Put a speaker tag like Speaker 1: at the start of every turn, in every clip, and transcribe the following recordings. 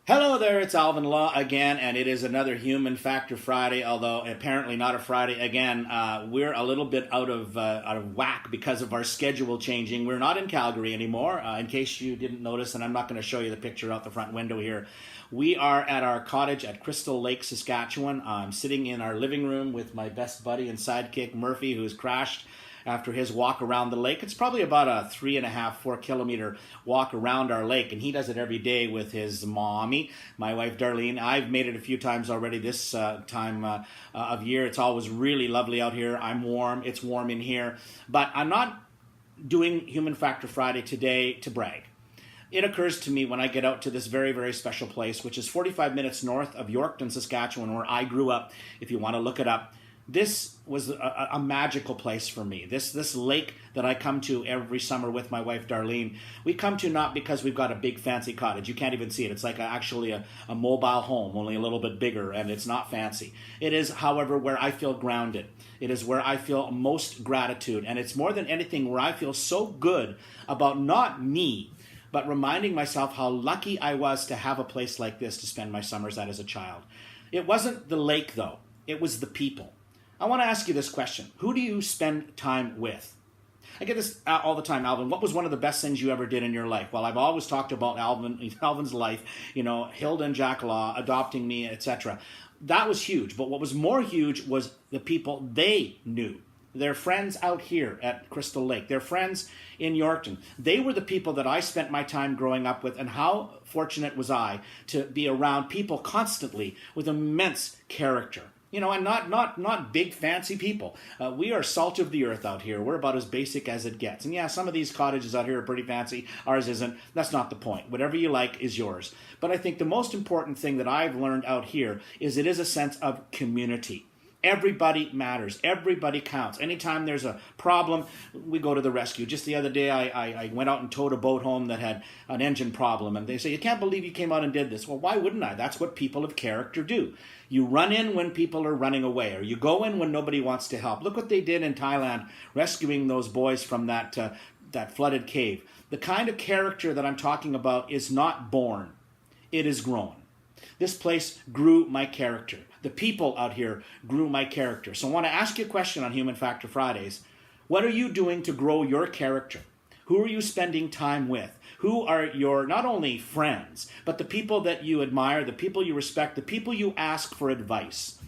Speaker 1: Hello there, it's Alvin Law again, and it is another Human Factor Friday, although apparently not a Friday again. We're a little bit out of whack because of our schedule changing. We're not in Calgary anymore, in case you didn't notice, and I'm not going to show you the picture out the front window here. We are at our cottage at Crystal Lake, Saskatchewan. I'm sitting in our living room with my best buddy and sidekick, Murphy, who's crashed after his walk around the lake. It's probably about a 3.5-4 kilometer walk around our lake, and he does it every day with his mommy, my wife Darlene. I've made it a few times already this time of year. It's always really lovely out here. I'm warm. It's warm in here, but I'm not doing Human Factor Friday today to brag. It occurs to me when I get out to this very, very special place, which is 45 minutes north of Yorkton, Saskatchewan, where I grew up, if you want to look it up. This was a magical place for me. This lake that I come to every summer with my wife Darlene, we come to not because we've got a big fancy cottage. You can't even see it. It's like actually a mobile home, only a little bit bigger, and it's not fancy. It is, however, where I feel grounded. It is where I feel most gratitude, and it's more than anything where I feel so good about not me, but reminding myself how lucky I was to have a place like this to spend my summers at as a child. It wasn't the lake, though. It was the people. I want to ask you this question. Who do you spend time with? I get this all the time, Alvin. What was one of the best things you ever did in your life? Well, I've always talked about Alvin's life, Hilda and Jack Law adopting me, etc. That was huge. But what was more huge was the people they knew. Their friends out here at Crystal Lake, their friends in Yorkton. They were the people that I spent my time growing up with, and how fortunate was I to be around people constantly with immense character. And not big fancy people. We are salt of the earth out here. We're about as basic as it gets. And yeah, some of these cottages out here are pretty fancy. Ours isn't. That's not the point. Whatever you like is yours. But I think the most important thing that I've learned out here is it is a sense of community. Everybody matters. Everybody counts. Anytime there's a problem, we go to the rescue. Just the other day, I went out and towed a boat home that had an engine problem. And they say, you can't believe you came out and did this. Well, why wouldn't I? That's what people of character do. You run in when people are running away, or you go in when nobody wants to help. Look what they did in Thailand, rescuing those boys from that flooded cave. The kind of character that I'm talking about is not born. It is grown. This place grew my character. The people out here grew my character. So I want to ask you a question on Human Factor Fridays. What are you doing to grow your character? Who are you spending time with? Who are your, not only friends, but the people that you admire, the people you respect, the people you ask for advice?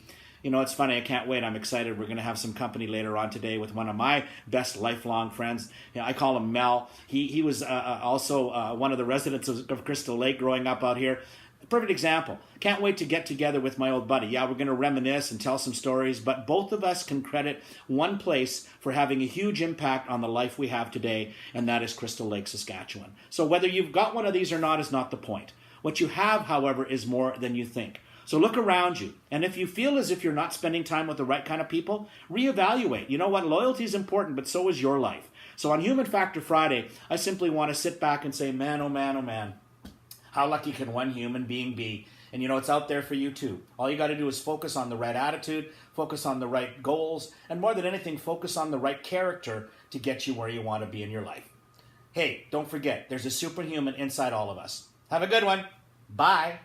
Speaker 1: It's funny. I can't wait. I'm excited. We're going to have some company later on today with one of my best lifelong friends. I call him Mel. He was also one of the residents of Crystal Lake growing up out here. Perfect example. Can't wait to get together with my old buddy. Yeah, we're going to reminisce and tell some stories, but both of us can credit one place for having a huge impact on the life we have today, and that is Crystal Lake, Saskatchewan. So whether you've got one of these or not is not the point. What you have, however, is more than you think. So look around you, and if you feel as if you're not spending time with the right kind of people, reevaluate. You know what? Loyalty is important, but so is your life. So on Human Factor Friday, I simply want to sit back and say, man, oh man, oh man. How lucky can one human being be? And it's out there for you too. All you got to do is focus on the right attitude, focus on the right goals, and more than anything, focus on the right character to get you where you want to be in your life. Hey, don't forget, there's a superhuman inside all of us. Have a good one. Bye.